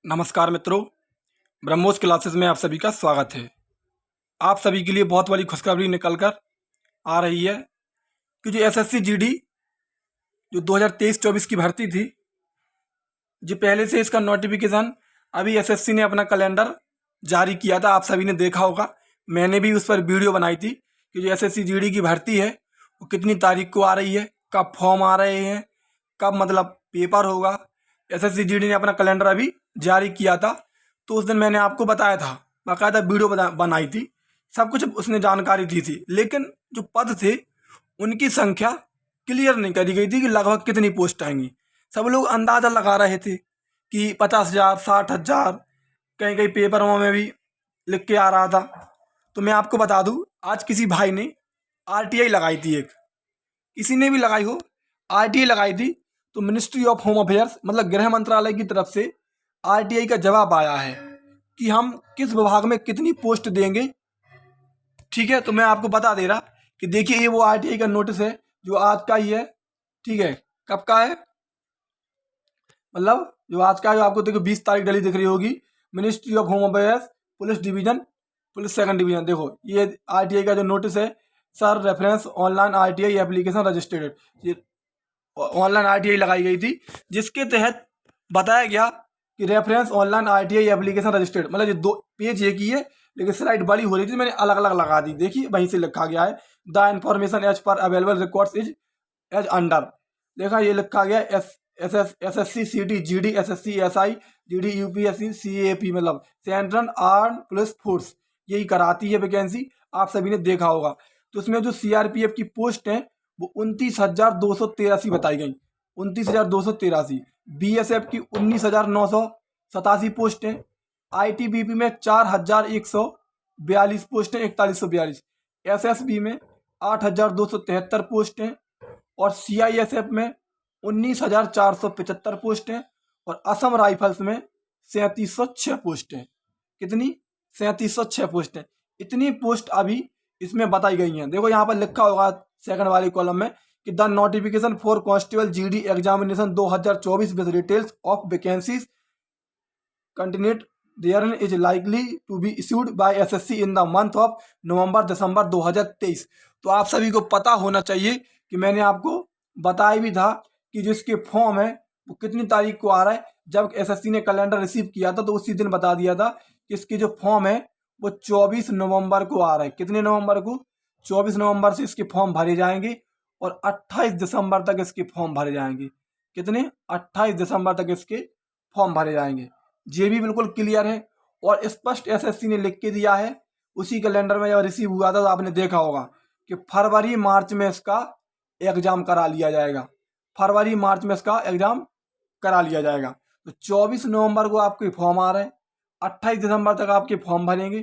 नमस्कार मित्रों, ब्रह्मोस क्लासेस में आप सभी का स्वागत है। आप सभी के लिए बहुत बड़ी खुशखबरी निकल कर आ रही है कि जो एसएससी जीडी जो 2023-24 की भर्ती थी, जो पहले से इसका नोटिफिकेशन अभी एसएससी ने अपना कैलेंडर जारी किया था। आप सभी ने देखा होगा, मैंने भी उस पर वीडियो बनाई थी कि जो एसएससी जीडी की भर्ती है वो कितनी तारीख को आ रही है, कब फॉर्म आ रहे हैं, कब मतलब पेपर होगा। एसएससी जीडी ने अपना कैलेंडर अभी जारी किया था, तो उस दिन मैंने आपको बताया था, बाकायदा वीडियो बनाई थी, सब कुछ उसने जानकारी दी थी। लेकिन जो पद थे उनकी संख्या क्लियर नहीं करी गई थी कि लगभग कितनी पोस्ट आएंगी। सब लोग अंदाज़ा लगा रहे थे कि 50,000, 60,000, कहीं कहीं पेपरों में भी लिख के आ रहा था। तो मैं आपको बता दूं, आज किसी भाई ने आरटीआई लगाई थी, एक किसी ने भी लगाई हो, आरटीआई लगाई थी, तो मिनिस्ट्री ऑफ होम अफेयर्स मतलब गृह मंत्रालय की तरफ से आरटीआई का जवाब आया है कि हम किस विभाग में कितनी पोस्ट देंगे। ठीक है, तो मैं आपको बता दे रहा कि देखिए, ये वो आरटीआई का नोटिस है जो आज का ही है। ठीक है, कब का है, मतलब जो आज का है, जो आपको देखो 20 तारीख डली दिख रही होगी। Ministry of home affairs, police division, police second division. देखो ये आरटीआई का जो नोटिस है, sir reference online RTI application registered, ये ऑनलाइन आरटीआई लगाई गई थी, जिसके तहत बताया गया कि reference online RTI application registered, मतलब ये दो पेज एक ही है, लेकिन स्लाइड बड़ी हो रही थी, मैंने अलग अलग लगा दी। देखिए वहीं से लिखा गया है, the information as per available records is as under. देखा, ये लिखा गया SSC CT GD, SSC SI GD, UPSC CAP, मतलब सेंट्रल आर्म पुलिस फोर्स, यही कराती है वैकेंसी। आप सभी ने देखा होगा। तो उसमें जो सीआरपीएफ की पोस्ट है वो 29,283 बताई गई, 29,283। बीएसएफ की 19,987 पोस्ट हैं। आईटीबीपी में 4,142 पोस्ट हैं, 4142। एसएसबी में 8,273 पोस्ट हैं और सीआईएसएफ में 19,475 पोस्ट हैं और असम राइफल्स में 3,706 पोस्ट हैं। कितनी? 3,706 पोस्ट हैं। इतनी पोस्ट अभी इसमें बताई गई हैं। देखो यहाँ पर लिखा होगा सेकंड वाले कॉलम में कि the notification for constable GD examination 2024 with details of vacancies continued thereon is likely to be issued by SSC in the month of November December 2023। तो आप सभी को पता होना चाहिए कि मैंने आपको बताया भी था कि जो इसके फॉर्म है वो कितनी तारीख को आ रहा है। जब एसएससी ने कैलेंडर रिसीव किया था तो उसी दिन बता दिया था कि इसके जो फॉर्म है वो 24 नवंबर को आ रहा है। कितने नवंबर को? 24 नवंबर से इसके फॉर्म भरे जाएंगे और 28 दिसंबर तक इसके फॉर्म भरे जाएंगे। कितने? 28 दिसंबर तक इसके फॉर्म भरे जाएंगे। ये भी बिल्कुल क्लियर है और स्पष्ट एसएससी ने लिख के दिया है। उसी कैलेंडर में जब रिसीव हुआ था तो आपने देखा होगा कि फरवरी मार्च में इसका एग्जाम करा लिया जाएगा। फरवरी मार्च में इसका एग्जाम करा लिया जाएगा। तो 24 नवंबर को आपके फॉर्म आ रहे हैं, 28 दिसंबर तक आपके फॉर्म भरेंगे,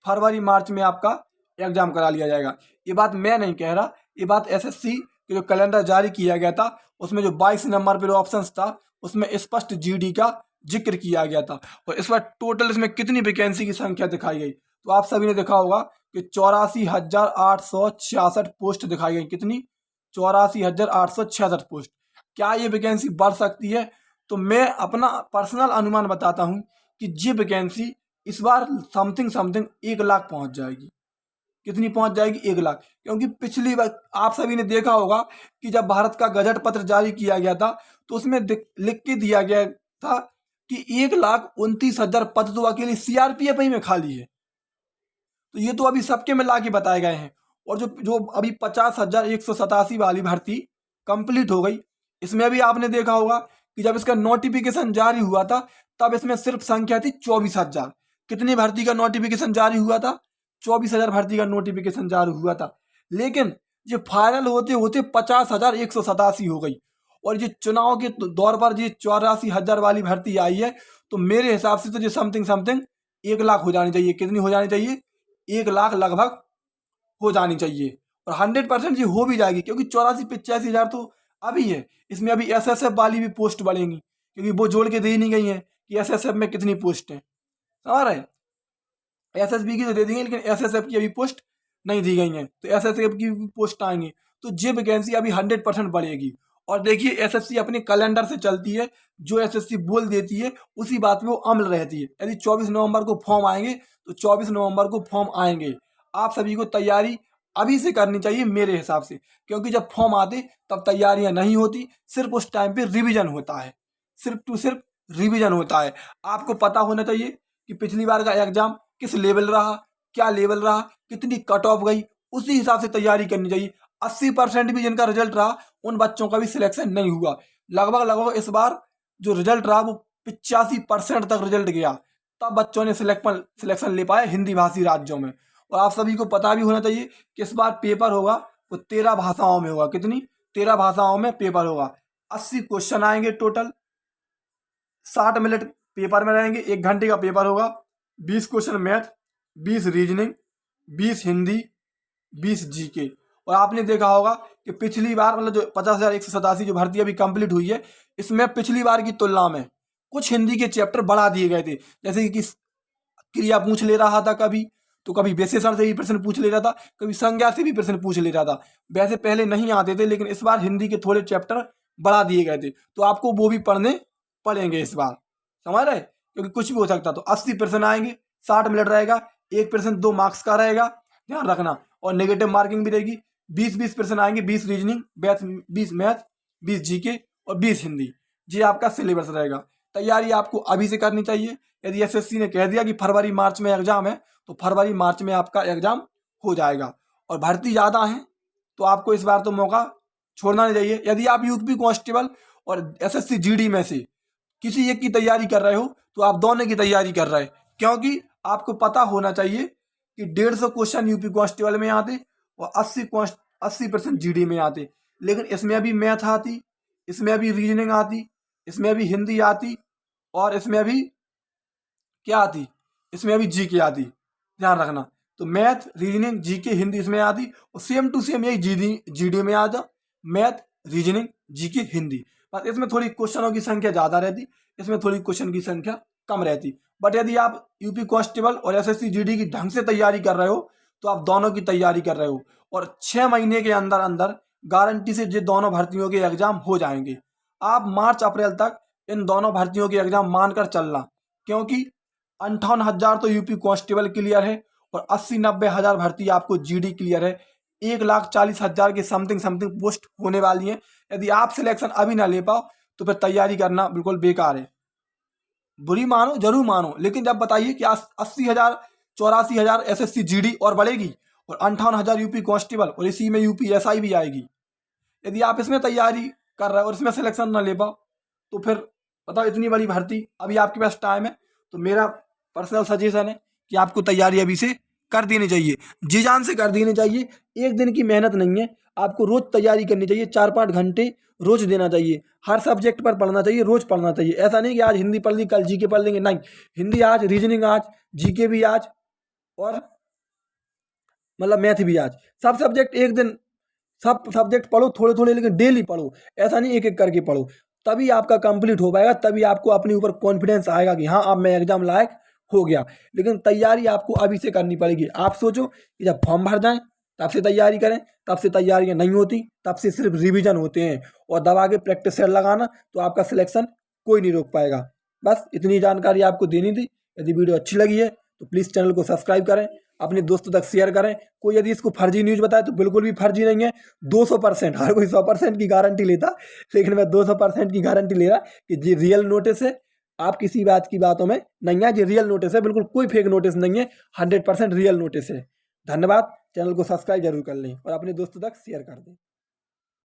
फरवरी मार्च में आपका एग्जाम करा लिया जाएगा। ये बात मैं नहीं कह रहा, ये बात एसएससी के जो कैलेंडर जारी किया गया था उसमें जो 22 नंबर पर ऑप्शंस था उसमें स्पष्ट जीडी का जिक्र किया गया था। और इस बार टोटल इसमें कितनी वैकेंसी की संख्या दिखाई गई, तो आप सभी ने देखा होगा कि 84,866 पोस्ट दिखाई गई। कितनी? 84,866 पोस्ट। क्या ये वैकेंसी बढ़ सकती है? तो मैं अपना पर्सनल अनुमान बताता हूं कि ये वैकेंसी इस बार समथिंग 1 लाख पहुंच जाएगी। कितनी पहुंच जाएगी? 1 लाख। क्योंकि पिछली बार आप सभी ने देखा होगा कि जब भारत का गजट पत्र जारी किया गया था तो उसमें लिख के दिया गया था कि 1,29,000 पद तो अकेले सीआरपीएफ ही में खाली है। तो ये तो अभी सबके मिला के बताए गए हैं। और जो जो अभी 50,187 वाली भर्ती कंप्लीट हो गई, इसमें अभी आपने देखा होगा कि जब इसका नोटिफिकेशन जारी हुआ था तब इसमें सिर्फ संख्या थी 24,000। कितनी भर्ती का नोटिफिकेशन जारी हुआ था? 24,000 भर्ती का नोटिफिकेशन जारी हुआ था। लेकिन ये फाइनल होते होते 50,187 हो गई और ये चुनाव के दौर पर ये 84,000 वाली भर्ती आई है। तो मेरे हिसाब से तो ये समथिंग 1 लाख हो जानी चाहिए। कितनी हो जानी चाहिए? 1 लाख लगभग हो जानी चाहिए और 100% ये हो भी जाएगी, क्योंकि 84-85,000 तो अभी है। इसमें अभी एसएसएफ वाली भी पोस्ट बढ़ेंगी, क्योंकि वो जोड़ के दी नहीं गई है कि एसएसएफ में कितनी पोस्ट है। समझ रहे हैं? एसएसबी की तो दे देंगे, लेकिन एसएसएफ की अभी पोस्ट नहीं दी गई है, तो एसएसएफ की भी पोस्ट आएंगी। तो ये वैकेंसी अभी 100% बढ़ेगी और देखिए एसएससी अपने कैलेंडर से चलती है, जो एसएससी बोल देती है उसी बात पे वो अमल रहती है। यदि 24 नवंबर को फॉर्म आएंगे तो 24 नवंबर को फॉर्म आएंगे। आप सभी को तैयारी अभी से करनी चाहिए मेरे हिसाब से, क्योंकि जब फॉर्म आते तब तैयारियां नहीं होती, सिर्फ उस टाइम पे रिवीजन होता है, सिर्फ टू सिर्फ रिवीजन होता है। आपको पता होना चाहिए कि पिछली बार का एग्जाम किस लेवल रहा, क्या लेवल रहा, कितनी कट ऑफ गई, उसी हिसाब से तैयारी करनी चाहिए। 80% भी जिनका रिजल्ट रहा उन बच्चों का भी सिलेक्शन नहीं हुआ। लगभग इस बार जो रिजल्ट रहा वो 85% तक रिजल्ट गया, तब बच्चों ने सिलेक्शन ले पाए हिंदी भाषी राज्यों में। और आप सभी को पता भी होना चाहिए कि इस बार पेपर होगा वो 13 भाषाओं में होगा। कितनी? 13 भाषाओं में पेपर होगा। 80 क्वेश्चन आएंगे टोटल, 60 मिनट पेपर में रहेंगे, 1 घंटे का पेपर होगा। 20 question math, 20 reasoning, 20 Hindi, 20 GK. और आपने देखा होगा कि पिछली बार मतलब जो 50,187 जो भर्ती अभी कंप्लीट हुई है, इसमें पिछली बार की तुलना में कुछ हिंदी के चैप्टर बढ़ा दिए गए थे। जैसे कि क्रिया पूछ ले रहा था कभी, तो कभी विशेषण से भी प्रश्न पूछ ले रहा था, कभी संज्ञा से भी प्रश्न पूछ ले रहा था। वैसे पहले नहीं आते थे, लेकिन इस बार हिंदी के थोड़े चैप्टर बढ़ा दिए गए थे, तो आपको वो भी पढ़ने पड़ेंगे इस बार, समझ रहे? क्योंकि कुछ भी हो सकता। तो 80 प्रश्न आएंगे, 60 मिनट रहेगा, एक प्रश्न 2 मार्क्स का रहेगा, ध्यान रखना। और नेगेटिव मार्किंग भी रहेगी। 20 प्रश्न आएंगे, 20 रीजनिंग, 20 मैथ, 20 जीके और 20 हिंदी। ये आपका सिलेबस रहेगा। तैयारी आपको अभी से करनी चाहिए। यदि एसएससी ने कह दिया कि फरवरी मार्च में एग्जाम है, तो फरवरी मार्च में आपका एग्जाम हो जाएगा। और भर्ती ज़्यादा है तो आपको इस बार तो मौका छोड़ना नहीं चाहिए। यदि आप यूपी कांस्टेबल और एसएससी जीडी में से किसी एक की तैयारी कर रहे हो तो आप दोनों की तैयारी कर रहे हैं, क्योंकि आपको पता होना चाहिए कि 150 क्वेश्चन यूपी कांस्टेबल में आते और 80% जीडी में आते। लेकिन इसमें अभी मैथ आती, इसमें अभी रीजनिंग आती, इसमें अभी हिंदी आती और इसमें अभी क्या आती, इसमें अभी जीके आती, ध्यान रखना। तो मैथ, रीजनिंग, जीके, हिंदी इसमें आती और सेम टू सेम यही जीडी में आता, मैथ, रीजनिंग, जीके, हिंदी। बस इसमें थोड़ी क्वेश्चनों की संख्या ज़्यादा रहती, इसमें थोड़ी क्वेश्चन की संख्या कम रहती। बट यदि आप यूपी कांस्टेबल और एसएससी जीडी की ढंग से तैयारी कर रहे हो तो आप दोनों की तैयारी कर रहे हो और 6 महीने के अंदर अंदर गारंटी से ये दोनों भर्तियों के एग्जाम हो जाएंगे। आप मार्च अप्रैल तक इन दोनों भर्तियों के एग्जाम मानकर चलना, क्योंकि 58,000 तो यूपी कांस्टेबल क्लियर है और 80-90 हज़ार भर्ती आपको जीडी क्लियर है। 1,40,000 के समथिंग पोस्ट होने वाली है। यदि आप सिलेक्शन अभी ना ले पाओ तो फिर तैयारी करना बिल्कुल बेकार है। बुरी मानो जरूर मानो, लेकिन जब बताइए कि 80,000 84,000 एसएससी जीडी और बढ़ेगी और 58,000 यूपी कांस्टेबल और इसी में यूपी एसआई भी आएगी। यदि आप इसमें तैयारी कर रहे हो और इसमें सिलेक्शन ना ले पाओ तो फिर बताओ, इतनी बड़ी भर्ती अभी आपके पास टाइम है। तो मेरा पर्सनल सजेशन है कि आपको तैयारी अभी से कर देनी चाहिए, जी जान से कर देनी चाहिए। एक दिन की मेहनत नहीं है, आपको रोज तैयारी करनी चाहिए। 4-5 घंटे रोज देना चाहिए, हर सब्जेक्ट पर पढ़ना चाहिए, रोज पढ़ना चाहिए। ऐसा नहीं कि आज हिंदी पढ़ ली कल जीके पढ़ लेंगे, नहीं। हिंदी आज, रीजनिंग आज, जीके भी आज और मतलब मैथ भी आज। सब सब्जेक्ट एक दिन, सब सब्जेक्ट पढ़ो थोड़े थोड़े, लेकिन डेली पढ़ो। ऐसा नहीं एक एक करके पढ़ो, तभी आपका कंप्लीट हो पाएगा, तभी आपको अपने ऊपर कॉन्फिडेंस आएगा कि हाँ अब मैं एग्जाम लायक हो गया। लेकिन तैयारी आपको अभी से करनी पड़ेगी। आप सोचो कि जब फॉर्म भर जाए तब से तैयारी करें, तब से तैयारियां नहीं होती, तब से सिर्फ रिवीजन होते हैं और दबा के प्रैक्टिस सेट लगाना, तो आपका सिलेक्शन कोई नहीं रोक पाएगा। बस इतनी जानकारी आपको देनी थी। यदि वीडियो अच्छी लगी है तो प्लीज़ चैनल को सब्सक्राइब करें, अपने दोस्तों तक शेयर करें। कोई यदि इसको फर्जी न्यूज़ बताए तो बिल्कुल भी फर्जी नहीं है। 200%, हर कोई 100% की गारंटी लेता, लेकिन मैं 200% की गारंटी ले रहा कि ये रियल नोटिस है। आप किसी बात की बातों में नहीं है, ये रियल नोटिस है, बिल्कुल कोई फेक नोटिस नहीं है, 100% रियल नोटिस है। धन्यवाद। चैनल को सब्सक्राइब जरूर कर लें और अपने दोस्तों तक शेयर कर दें।